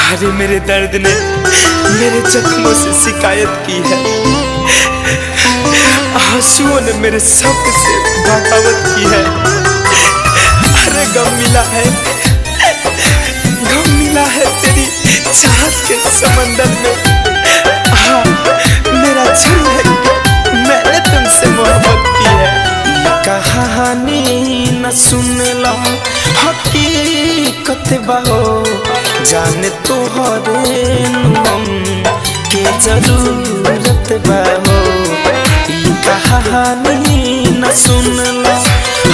अरे मेरे दर्द ने मेरे जख्मों से शिकायत की है, आंसुओं ने मेरे शब्द से बगावत की है। अरे गम मिला है तेरी चाहत के समंदर में। हाँ, मेरा झूठ है, मैंने तुमसे मोहब्बत की है। ये कहानी न सुनला हकीकत बहो, जाने तोहरे हम के जरूरत बहो। ये कहानी न सुनला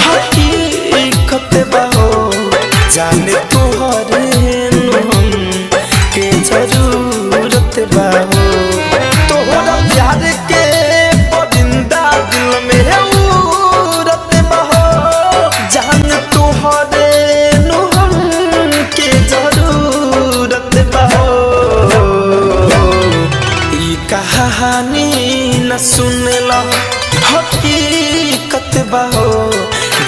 हकीकत बहो, जाने तोहरे हम के जरूरत बहो। तोहरा प्यार के परिंदा दिल में है उड़त बहो, जाने तोहरे हम के जरूरत बहो। ये कहानी न सुनला हकीकत बहो,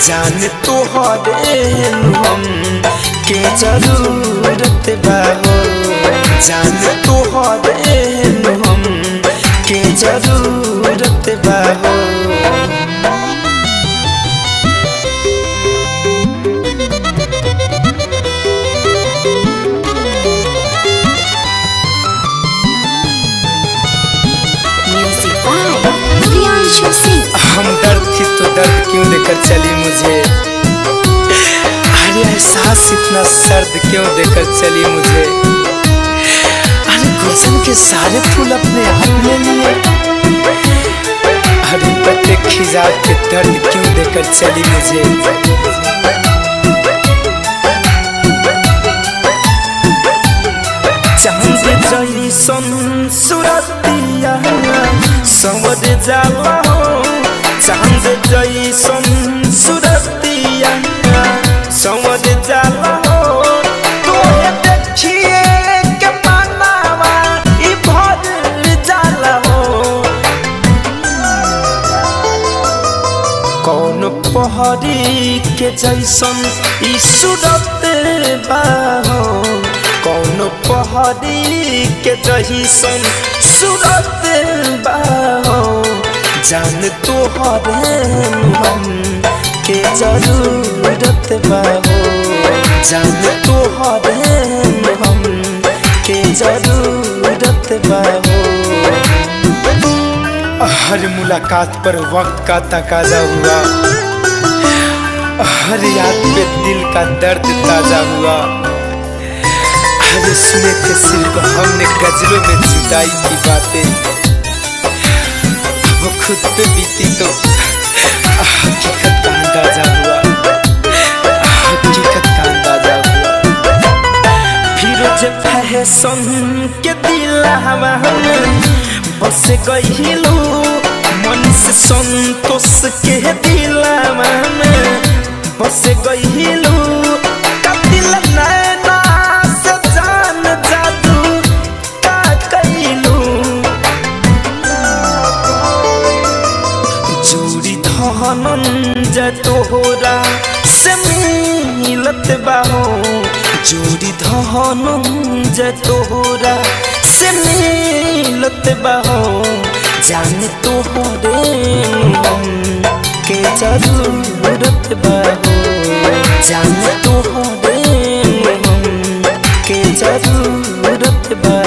जाने तोहरे हम के जरूरत बहो, जाने तोहरे हम के जरूरत बहो। हम दर्द थी तो दर्द क्यों देकर चली मुझे, अरे एहसास इतना सर्द क्यों देकर चली मुझे। अरे गुलशन के सारे फूल अपने आप ले लिए, अरे पत्ते खिजा के दर्द क्यों देकर चली मुझे। चांद जैसन सूरतिया संवर जाला हो, चांद जैसन सूरतिया संवर जाला हो। तोहे देखिए के मानवा ई भर जाला हो, कौन पहरी के जैसन ई सूरत बा हो, कौन पहरी के जैसन सूरत बा हो। जान तोहरे हम के जरूरत बा हो, जान तोहरे हम के जरूरत बा हो। हर मुलाकात पर वक्त का तकाजा हुआ, हर याद पे दिल का दर्द ताजा हुआ। अरे सुने थे सिर्फ हमने गजलों में जुदाई की बातें, वो खुद पे बीती तो हकीकत का अंदाजा हुआ, हकीकत का अंदाजा हुआ। फिरोज फैशन के दिलवा में बस गइलू, मन से संतोष के दिलवा में बस गइलू। कतिल नैना से जान जादू का कइलू, जोड़ी धनंजय तोहरा से मिलत बाहो, जोड़ी धनंजय तोहरा से मिलत बाहो। जाने तोहरे हम के जरूरत बाहो, जाने तोहरे हम के जरूरत बा।